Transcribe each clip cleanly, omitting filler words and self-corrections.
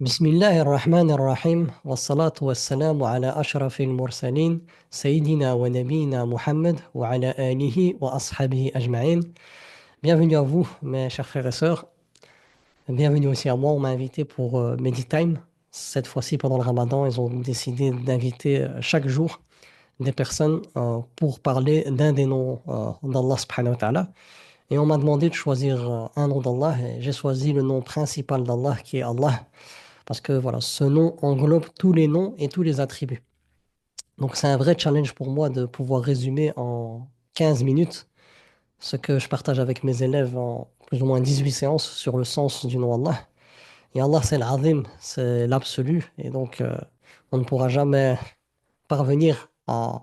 بسم الله الرحمن الرحيم والصلاة والسلام على أشرف المرسلين سيدنا ونبينا محمد وعلى آله وأصحابه أجمعين. Bienvenue à vous, mes chers frères et sœurs. Bienvenue aussi à moi. On m'a invité pour Meditime. Cette fois-ci, pendant le Ramadan, ils ont décidé d'inviter chaque jour des personnes pour parler d'un des noms d'Allah subhanahu wa ta'ala. Et on m'a demandé de choisir un nom d'Allah et j'ai choisi le nom principal d'Allah qui est Allah. Parce que voilà, ce nom englobe tous les noms et tous les attributs. Donc c'est un vrai challenge pour moi de pouvoir résumer en 15 minutes ce que je partage avec mes élèves en plus ou moins 18 séances sur le sens du nom Allah. Et Allah, c'est l'Azim, c'est l'absolu. Et donc, on ne pourra jamais parvenir à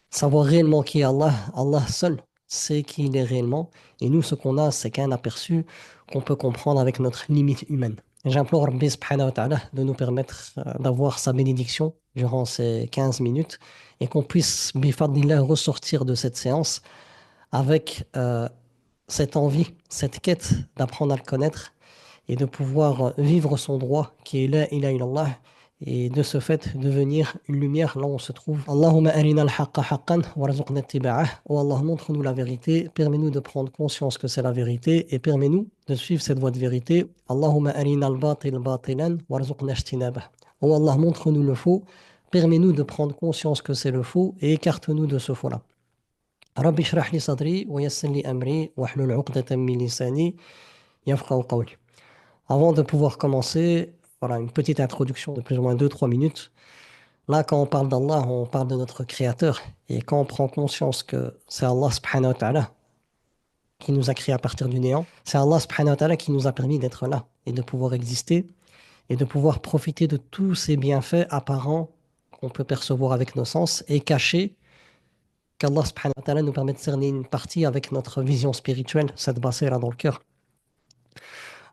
savoir réellement qui est Allah. Allah seul sait qui il est réellement. Et nous, ce qu'on a, c'est qu'un aperçu qu'on peut comprendre avec notre limite humaine. Et j'implore Rabbi subhanahu wa ta'ala de nous permettre d'avoir sa bénédiction durant ces 15 minutes et qu'on puisse, bifadillah, ressortir de cette séance avec cette envie, cette quête d'apprendre à le connaître et de pouvoir vivre son droit qui est la ilaha illallah et de ce fait devenir une lumière là où on se trouve. Allahumma arina al-haqqa haqqan warzuqna ittiba'ah. Oh Allah, montre-nous la vérité, permets-nous de prendre conscience que c'est la vérité et permets-nous de suivre cette voie de vérité. Allahumma arina al-batil batilan warzuqna ijtinabah. Oh Allah, montre-nous le faux, permets-nous de prendre conscience que c'est le faux et écarte-nous de ce faux-là. Rabbi shrah li sadri wa yassir li amri wahlul 'uqdatan min lisani yafqahu qawli. Avant de pouvoir commencer, voilà une petite introduction de plus ou moins 2-3 minutes. Là, quand on parle d'Allah, on parle de notre Créateur. Et quand on prend conscience que c'est Allah subhanahu wa ta'ala qui nous a créés à partir du néant, c'est Allah subhanahu wa ta'ala qui nous a permis d'être là et de pouvoir exister et de pouvoir profiter de tous ces bienfaits apparents qu'on peut percevoir avec nos sens et cachés qu'Allah subhanahu wa ta'ala nous permet de cerner une partie avec notre vision spirituelle, cette basira dans le cœur.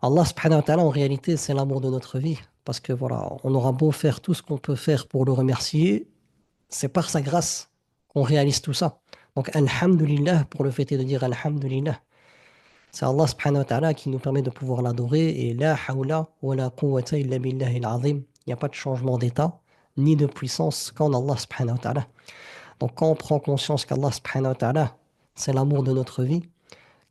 Allah subhanahu wa ta'ala, en réalité, c'est l'amour de notre vie. Parce que voilà, on aura beau faire tout ce qu'on peut faire pour le remercier, c'est par sa grâce qu'on réalise tout ça. Donc, alhamdulillah, pour le fait est de dire alhamdulillah. C'est Allah subhanahu wa ta'ala qui nous permet de pouvoir l'adorer. Et la hawla wa la quwwata illa billahi al-azim. Il n'y a pas de changement d'état, ni de puissance qu'en Allah subhanahu wa ta'ala. Donc, quand on prend conscience qu'Allah subhanahu wa ta'ala, c'est l'amour de notre vie,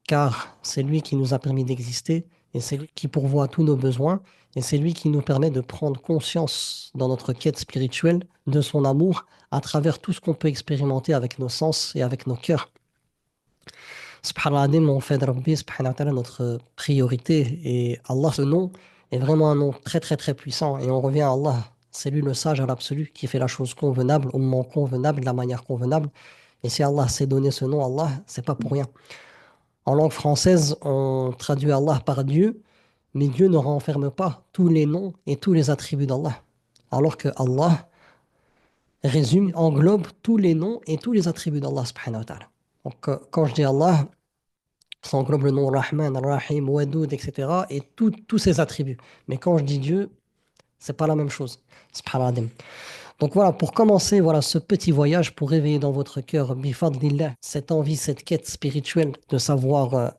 car c'est lui qui nous a permis d'exister et c'est lui qui pourvoit à tous nos besoins et c'est lui qui nous permet de prendre conscience dans notre quête spirituelle de son amour à travers tout ce qu'on peut expérimenter avec nos sens et avec nos cœurs. Subhanallah, on fait de Rabbi, subhanahu wa ta'ala, notre priorité et Allah, ce nom est vraiment un nom très très très puissant et on revient à Allah. C'est lui le sage à l'absolu qui fait la chose convenable au moment convenable, de la manière convenable. Et si Allah s'est donné ce nom, Allah, c'est pas pour rien. En langue française, on traduit Allah par Dieu, mais Dieu ne renferme pas tous les noms et tous les attributs d'Allah. Alors que Allah résume, englobe tous les noms et tous les attributs d'Allah subhanahu wa ta'ala. Donc quand je dis Allah, ça englobe le nom Rahman, Rahim, Wadoud, etc. et tous ses attributs. Mais quand je dis Dieu, c'est pas la même chose. Subhanallah. Donc voilà, pour commencer, voilà ce petit voyage pour réveiller dans votre cœur, bifadlillah, cette envie, cette quête spirituelle de savoir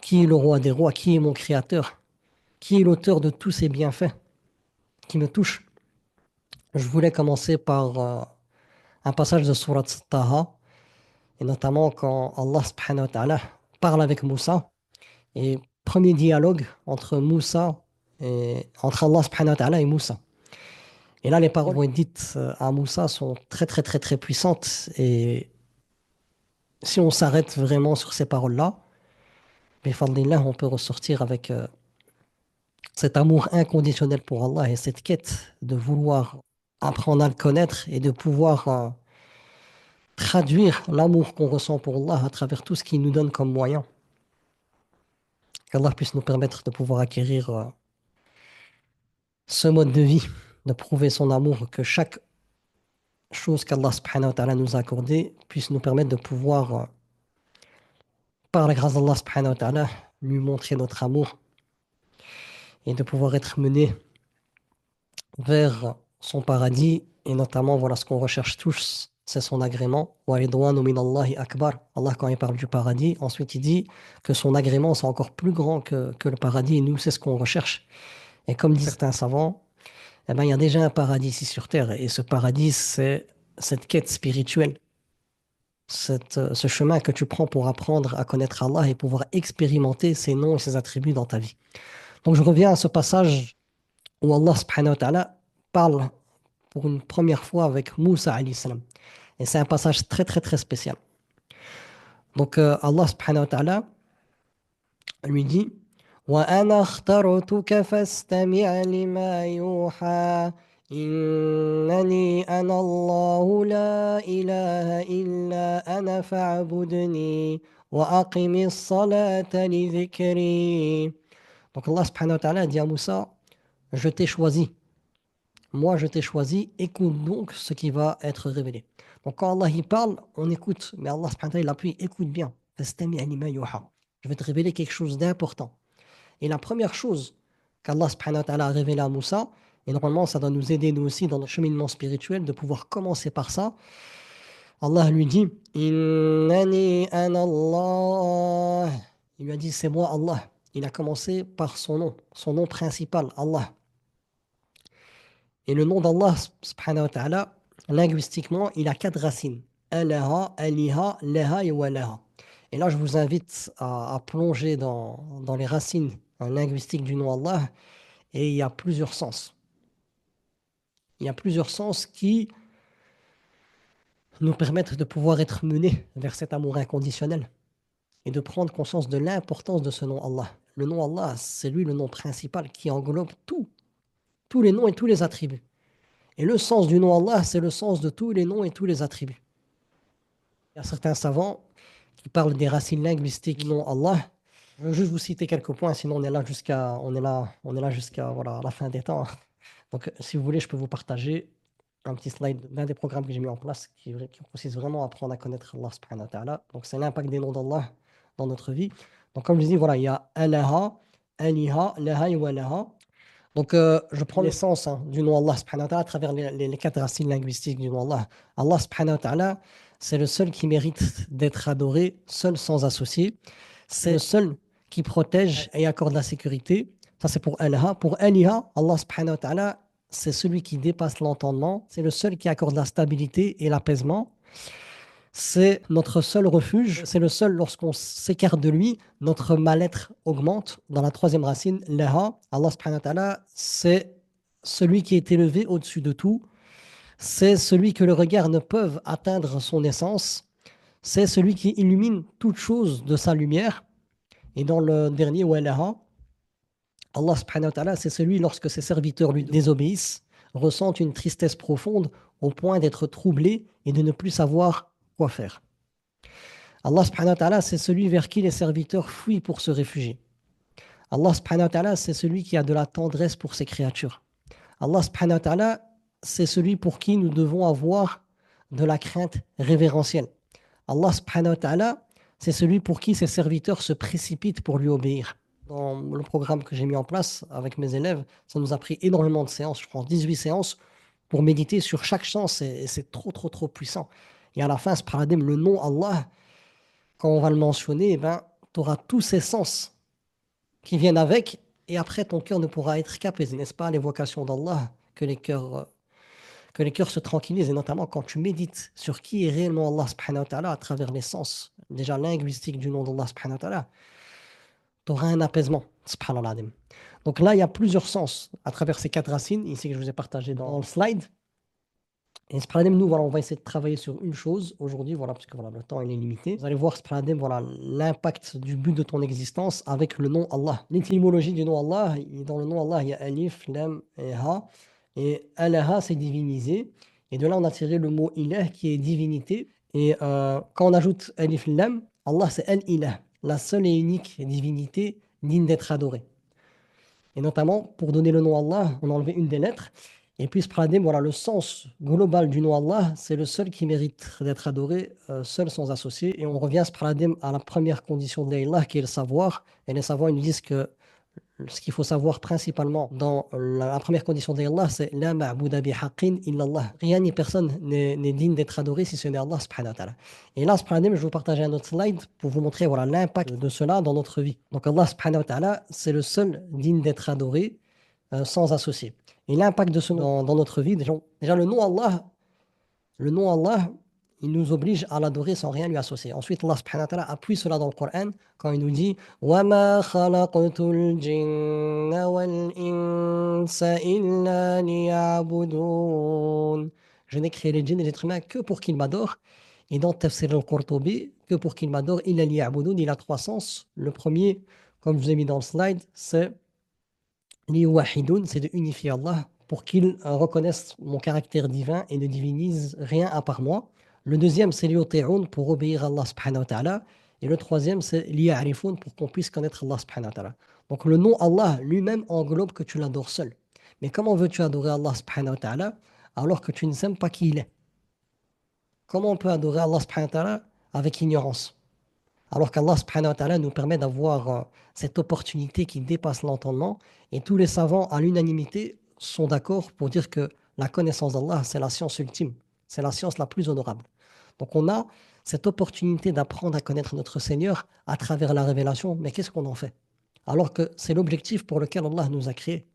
qui est le roi des rois, qui est mon créateur, qui est l'auteur de tous ces bienfaits qui me touchent. Je voulais commencer par un passage de Surat Taha, et notamment quand Allah subhanahu wa ta'ala parle avec Moussa, et premier dialogue entre entre Allah subhanahu wa ta'ala et Moussa. Et là, les paroles vont être dites à Moussa sont très très très très puissantes, et si on s'arrête vraiment sur ces paroles-là, bifadlillah, on peut ressortir avec cet amour inconditionnel pour Allah et cette quête de vouloir apprendre à le connaître et de pouvoir traduire l'amour qu'on ressent pour Allah à travers tout ce qu'il nous donne comme moyen. Qu'Allah puisse nous permettre de pouvoir acquérir ce mode de vie, de prouver son amour, que chaque chose qu'Allah subhanahu wa ta'ala nous a accordée puisse nous permettre de pouvoir, par la grâce d'Allah subhanahu wa ta'ala, lui montrer notre amour et de pouvoir être mené vers son paradis. Et notamment, voilà ce qu'on recherche tous, c'est son agrément. Wa ridwanu minallahi akbar. Allah, quand il parle du paradis, ensuite il dit que son agrément, c'est encore plus grand que le paradis. Et nous, c'est ce qu'on recherche. Et comme disent certains savants, eh ben, il y a déjà un paradis ici sur terre. Et ce paradis, c'est cette quête spirituelle, ce chemin que tu prends pour apprendre à connaître Allah et pouvoir expérimenter ses noms et ses attributs dans ta vie. Donc je reviens à ce passage où Allah subhanahu wa ta'ala parle pour une première fois avec Moussa alayhi salam. Et c'est un passage très très très spécial. Donc Allah subhanahu wa ta'ala lui dit وَأَنَا اخْتَرْتُكَ فَاسْتَمِعْ لِمَا يُوحَى إِنَّنِي أَنَا اللَّهُ لَا إِلَهَ إِلَّا أَنَا فَاعْبُدْنِي وَأَقِمِ الصَّلَاةَ لِذِكْرِي. Donc Allah subhanahu wa ta'ala dit à Moussa, je t'ai choisi. Moi, je t'ai choisi, écoute donc ce qui va être révélé. Donc quand Allah y parle, on écoute. Mais Allah subhanahu wa ta'ala, il appuie, écoute bien. فَاسْتَمِعْ لِمَا يُوحَى. Je vais te révéler quelque chose d'important. Et la première chose qu'Allah subhanahu wa ta'ala a révélé à Moussa, et normalement ça doit nous aider nous aussi dans le cheminement spirituel de pouvoir commencer par ça, Allah lui dit Innani ana Allah. Il lui a dit c'est moi Allah. Il a commencé par son nom principal, Allah. Et le nom d'Allah subhanahu wa ta'ala, linguistiquement, il a 4 racines. Alaha, aliha, laha et walaha. Et là, je vous invite à plonger dans les racines linguistiques du nom Allah. Et il y a plusieurs sens. Il y a plusieurs sens qui nous permettent de pouvoir être menés vers cet amour inconditionnel et de prendre conscience de l'importance de ce nom Allah. Le nom Allah, c'est lui le nom principal qui englobe tous les noms et tous les attributs. Et le sens du nom Allah, c'est le sens de tous les noms et tous les attributs. Il y a certains savants qui parlent des racines linguistiques du nom Allah. Je veux juste vous citer quelques points, sinon on est là jusqu'à voilà, la fin des temps. Donc, si vous voulez, je peux vous partager un petit slide d'un des programmes que j'ai mis en place qui consiste vraiment à apprendre à connaître Allah subhanahu wa ta'ala. Donc, c'est l'impact des noms d'Allah dans notre vie. Donc, comme je dis, voilà, il y a Alaha, Aliha, Laha et Walaha. Donc, je prends l'essence du nom Allah subhanahu wa ta'ala à travers les 4 racines linguistiques du nom Allah. Allah subhanahu wa ta'ala, c'est le seul qui mérite d'être adoré, seul sans associé. C'est le seul qui protège et accorde la sécurité. Ça, c'est pour Alaha. Pour Aliha, Allah subhanahu wa ta'ala, c'est celui qui dépasse l'entendement. C'est le seul qui accorde la stabilité et l'apaisement. C'est notre seul refuge. C'est le seul, lorsqu'on s'écarte de lui, notre mal-être augmente. Dans la 3e racine, Laha, Allah subhanahu wa ta'ala, c'est celui qui est élevé au-dessus de tout. C'est celui que le regard ne peut atteindre son essence. C'est celui qui illumine toute chose de sa lumière. Et dans le dernier, Walaha, Allah subhanahu wa ta'ala, c'est celui, lorsque ses serviteurs lui désobéissent, ressentent une tristesse profonde au point d'être troublés et de ne plus savoir quoi faire. Allah subhanahu wa ta'ala, c'est celui vers qui les serviteurs fuient pour se réfugier. Allah subhanahu wa ta'ala, c'est celui qui a de la tendresse pour ses créatures. Allah subhanahu wa ta'ala, c'est celui pour qui nous devons avoir de la crainte révérentielle. Allah subhanahu wa ta'ala, c'est celui pour qui ses serviteurs se précipitent pour lui obéir. Dans le programme que j'ai mis en place avec mes élèves, ça nous a pris énormément de séances, je pense 18 séances, pour méditer sur chaque sens, et c'est trop puissant. Et à la fin, le nom Allah, quand on va le mentionner, eh ben, tu auras tous ces sens qui viennent avec, et après ton cœur ne pourra être qu'apaisé, n'est-ce pas, l'évocation d'Allah, que les cœurs se tranquillisent, et notamment quand tu médites sur qui est réellement Allah subhanahu wa ta'ala à travers les sens, déjà linguistiques du nom d'Allah subhanahu wa ta'ala, tu auras un apaisement, subhanallah. Donc là, il y a plusieurs sens à travers ces 4 racines, ici que je vous ai partagé dans le slide. Et ce paradigme, nous, voilà, on va essayer de travailler sur une chose aujourd'hui, voilà, parce que voilà, le temps il est limité. Vous allez voir ce paradigme, voilà, l'impact du but de ton existence avec le nom Allah. L'étymologie du nom Allah, dans le nom Allah, il y a Alif, Lam et Ha. Et Alaha, c'est divinisé. Et de là, on a tiré le mot Ilah, qui est divinité. Et quand on ajoute Alif, Lam, Allah, c'est Al-Ilah, la seule et unique divinité digne d'être adorée. Et notamment, pour donner le nom Allah, on a enlevé une des lettres. Et puis, ce paradigme, voilà, le sens global du nom Allah, c'est le seul qui mérite d'être adoré, seul sans associé. Et on revient, ce paradigme, à la première condition de Allah, qui est le savoir. Et les savants, ils nous disent que ce qu'il faut savoir principalement dans la première condition d'Allah, c'est la ma'bouda bi haqqin illallah. Rien ni personne n'est digne d'être adoré si ce n'est Allah subhanahu wa ta'ala. Et là, ce paradigme, je vais vous partager un autre slide pour vous montrer voilà, l'impact de cela dans notre vie. Donc Allah subhanahu wa ta'ala, c'est le seul digne d'être adoré sans associé. Et l'impact de ce nom dans notre vie, déjà le nom Allah, il nous oblige à l'adorer sans rien lui associer. Ensuite, Allah subhanahu wa ta'ala appuie cela dans le Coran quand il nous dit وَمَا خَلَقْتُ الْجِنَّ وَالْإِنسَ إِلَّا لِيَعْبُدُونَ. Je n'ai créé les djinns et les êtres humains que pour qu'ils m'adorent. Et dans Tafsir al-Qurtubi, que pour qu'ils m'adorent, إِلَّا لِيَعْبُدُونَ, il a trois sens. Le premier, comme je vous ai mis dans le slide, c'est Liwahidoun, c'est de unifier Allah pour qu'il reconnaisse mon caractère divin et ne divinise rien à part moi. Le deuxième, c'est Liyuti'oun, pour obéir à Allah subhanahu wa ta'ala. Et le troisième, c'est Liya'rifoun, pour qu'on puisse connaître Allah subhanahu wa ta'ala. Donc le nom Allah lui-même englobe que tu l'adores seul. Mais comment veux-tu adorer Allah subhanahu wa ta'ala alors que tu ne sais pas qui il est? Comment on peut adorer Allah subhanahu wa ta'ala avec ignorance? Alors qu'Allah subhanahu wa ta'ala nous permet d'avoir cette opportunité qui dépasse l'entendement. Et tous les savants, à l'unanimité, sont d'accord pour dire que la connaissance d'Allah, c'est la science ultime. C'est la science la plus honorable. Donc on a cette opportunité d'apprendre à connaître notre Seigneur à travers la révélation. Mais qu'est-ce qu'on en fait? Alors que c'est l'objectif pour lequel Allah nous a créés.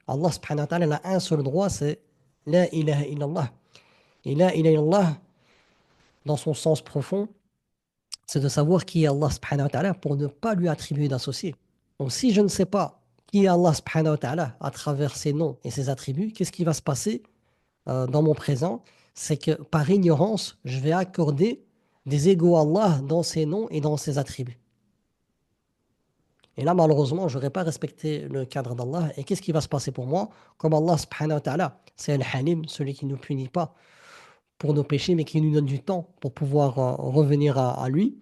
Allah subhanahu wa ta'ala a un seul droit, c'est La ilaha illallah. Et La ilaha illallah, dans son sens profond, c'est de savoir qui est Allah subhanahu wa ta'ala pour ne pas lui attribuer d'associé. Donc si je ne sais pas qui est Allah subhanahu wa ta'ala à travers ses noms et ses attributs, qu'est-ce qui va se passer dans mon présent? C'est que par ignorance, je vais accorder des égaux à Allah dans ses noms et dans ses attributs. Et là, malheureusement, je n'aurai pas respecté le cadre d'Allah. Et qu'est-ce qui va se passer pour moi? Comme Allah subhanahu wa ta'ala, c'est Al-Halim, celui qui ne nous punit pas pour nos péchés, mais qui nous donne du temps pour pouvoir revenir à lui.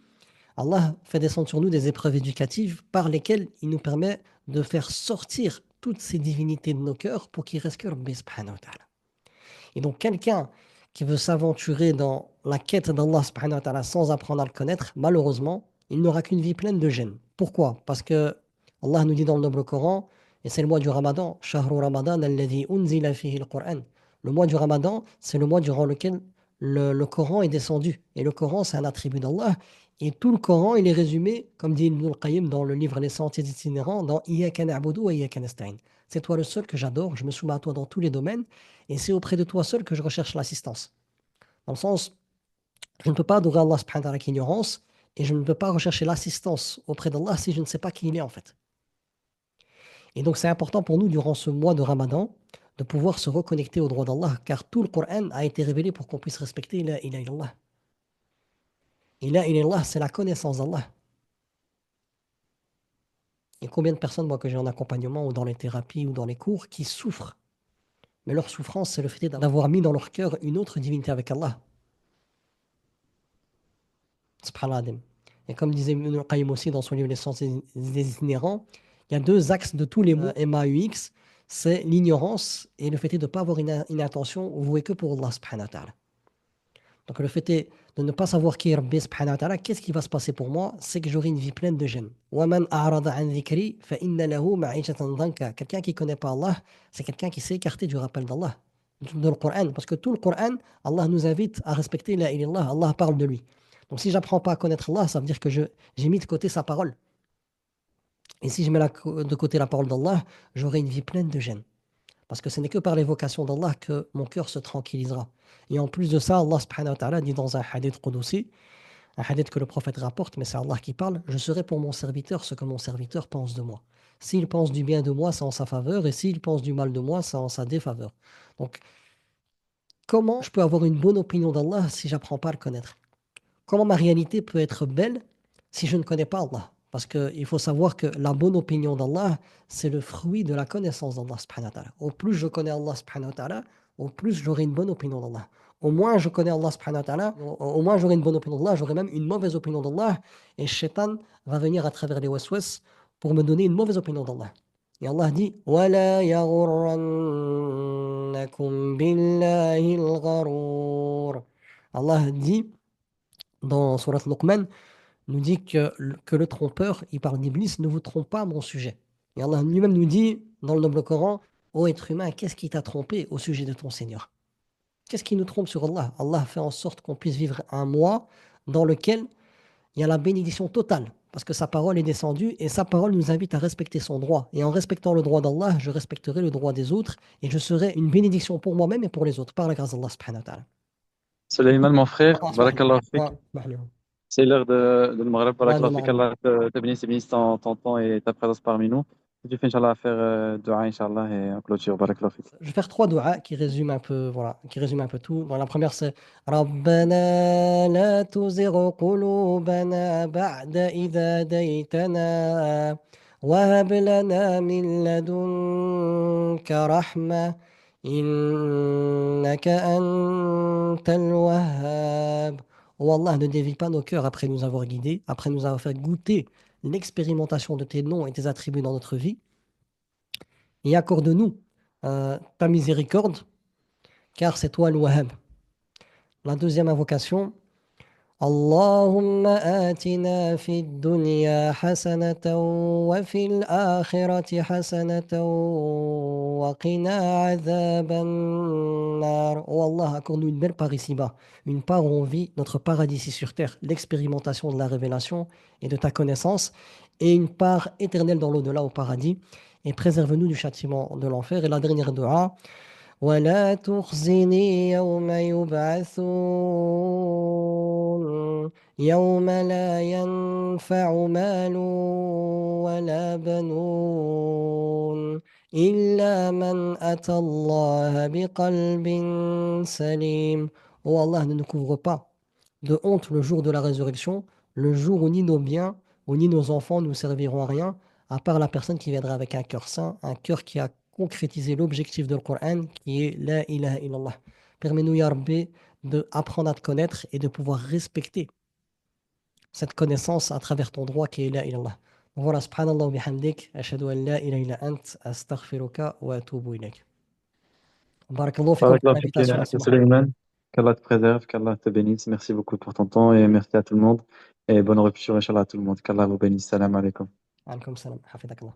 Allah fait descendre sur nous des épreuves éducatives par lesquelles il nous permet de faire sortir toutes ces divinités de nos cœurs pour qu'il reste que Rabbi subhanahu wa ta'ala. Et donc quelqu'un qui veut s'aventurer dans la quête d'Allah subhanahu wa ta'ala sans apprendre à le connaître, malheureusement, il n'aura qu'une vie pleine de gêne. Pourquoi? Parce que Allah nous dit dans le noble Coran, et c'est le mois du Ramadan, Shahru Ramadan alladhi unzila fihi al-Qur'an. Le mois du Ramadan, c'est le mois durant lequel le Coran est descendu. Et le Coran, c'est un attribut d'Allah. Et tout le Coran, il est résumé, comme dit Ibn al-Qayyim dans le livre Les Sentiers itinérants, dans Iyyaka na'budu wa iyyaka nasta'in. C'est toi le seul que j'adore, je me soumets à toi dans tous les domaines, et c'est auprès de toi seul que je recherche l'assistance. Dans le sens, je ne peux pas adorer Allah subhanahu wa ta'ala avec ignorance, et je ne peux pas rechercher l'assistance auprès d'Allah si je ne sais pas qui il est en fait. Et donc c'est important pour nous, durant ce mois de Ramadan, de pouvoir se reconnecter au droit d'Allah, car tout le Coran a été révélé pour qu'on puisse respecter la ilaha illallah. Et la ilaha illallah, c'est la connaissance d'Allah. Et combien de personnes, moi, que j'ai en accompagnement ou dans les thérapies ou dans les cours, qui souffrent. Mais leur souffrance, c'est le fait d'avoir mis dans leur cœur une autre divinité avec Allah. Subhanallah. Et comme disait Ibn al-Qayyim aussi dans son livre Les Sens des Itinérants, il y a deux axes de tous les mots MAUX, c'est l'ignorance et le fait de ne pas avoir une intention vouée que pour Allah subhanahu wa ta'ala. Donc le fait est de ne pas savoir qui est Rabbi subhanahu wa ta'ala, qu'est-ce qui va se passer pour moi? C'est que j'aurai une vie pleine de gêne. وَمَنْ أَعْرَضَ عَنْ ذِكْرِي فَإِنَّ لَهُ مَعِيشَةً ضَنْكًا. Quelqu'un qui ne connaît pas Allah, c'est quelqu'un qui s'est écarté du rappel d'Allah, de le Coran. Parce que tout le Coran, Allah nous invite à respecter la ilaha illallah. Allah parle de lui. Donc si j'apprends pas à connaître Allah, ça veut dire que j'ai mis de côté sa parole. Et si je mets de côté la parole d'Allah, j'aurai une vie pleine de gêne. Parce que ce n'est que par l'évocation d'Allah que mon cœur se tranquillisera. Et en plus de ça, Allah subhanahu wa ta'ala dit dans un hadith Qudusi, un hadith que le prophète rapporte, mais c'est Allah qui parle, je serai pour mon serviteur ce que mon serviteur pense de moi. S'il pense du bien de moi, c'est en sa faveur, et s'il pense du mal de moi, c'est en sa défaveur. Donc, comment je peux avoir une bonne opinion d'Allah si j'apprends pas à le connaître? Comment ma réalité peut être belle si je ne connais pas Allah? Parce qu'il faut savoir que la bonne opinion d'Allah, c'est le fruit de la connaissance d'Allah subhanahu wa ta'ala. Au plus je connais Allah subhanahu wa ta'ala, au plus j'aurai une bonne opinion d'Allah. Au moins je connais Allah subhanahu wa ta'ala, au moins j'aurai une bonne opinion d'Allah, j'aurai même une mauvaise opinion d'Allah. Et Shaitan va venir à travers les waswas pour me donner une mauvaise opinion d'Allah. Et Allah dit وَلَا يَغُرَّنَّكُمْ بِاللَّهِ الْغَرُورُ. Allah dit dans Surat Luqman, nous dit que le trompeur, il parle d'Iblis, ne vous trompe pas à mon sujet. Et Allah lui-même nous dit dans le noble Coran, ô être humain, qu'est-ce qui t'a trompé au sujet de ton Seigneur? Qu'est-ce qui nous trompe sur Allah? Allah fait en sorte qu'on puisse vivre un mois dans lequel il y a la bénédiction totale. parce que sa parole est descendue et sa parole nous invite à respecter son droit. Et en respectant le droit d'Allah, je respecterai le droit des autres et je serai une bénédiction pour moi-même et pour les autres, par la grâce d'Allah subhanahu wa ta'ala. Suleiman, mon frère, Ah, اسمح لي. barakallah fik. Ah, اسمح لي. C'est l'heure de Maghreb, Ouais, barakallah fik. المغرب. Allah te bénisse ton temps et ta présence parmi nous. Et tu fais, Inch'Allah, à faire dua, Inch'Allah, et en clôture, barakallah fik. Je vais faire trois doigts qui résument un peu, voilà, qui résument un peu tout. Bon, la première, c'est ربنا لا تزغ قلوبنا بعد إذ هديتنا وهب لنا من لدنك رحمة إنك أنت الوهاب. Oh Allah, ne dévie pas nos cœurs après nous avoir guidés, après nous avoir fait goûter l'expérimentation de tes noms et tes attributs dans notre vie, et accorde-nous ta miséricorde, car c'est toi le Wahhab. La deuxième invocation, Allahumma atina fi dunya hasanatan wa fil akhirati hasanatan wa qina adhaban nar. Oh Allah, accorde-nous une belle part ici-bas, une part où on vit notre paradis ici sur terre, l'expérimentation de la révélation et de ta connaissance, et une part éternelle dans l'au-delà au paradis, et préserve-nous du châtiment de l'enfer. Et la dernière dua, ولا تخزني يوم يبعثون يوم لا ينفع مال ولا بنون إلا من أتى الله بقلب سليم. Oh Allah, ne nous couvre pas de honte le jour de la résurrection, le jour où ni nos biens, ou ni nos enfants nous serviront à rien, à part la personne qui viendra avec un cœur saint, un cœur qui a concrétisé l'objectif de le Coran, qui est La ilaha illallah. Permets-nous, Ya Rabbi, d'apprendre à te connaître et de pouvoir respecter cette connaissance à travers ton droit qui est La ilaha illallah. Voilà, subhanallah wa bihamdik, ashhadu an la ilaha illa ant, astaghfiruka wa atubu ilayk. Barakallahu fikum pour Barakallah fik, l'invitation, Monsieur Mohammed. Suleiman. Qu'Allah te préserve, qu'Allah te bénisse. Merci beaucoup pour ton temps et merci à tout le monde. Et bonne rupture, Inch'Allah, à tout le monde. Qu'Allah vous bénisse. Salam alaikum. Alaikum salam, hafidakallah.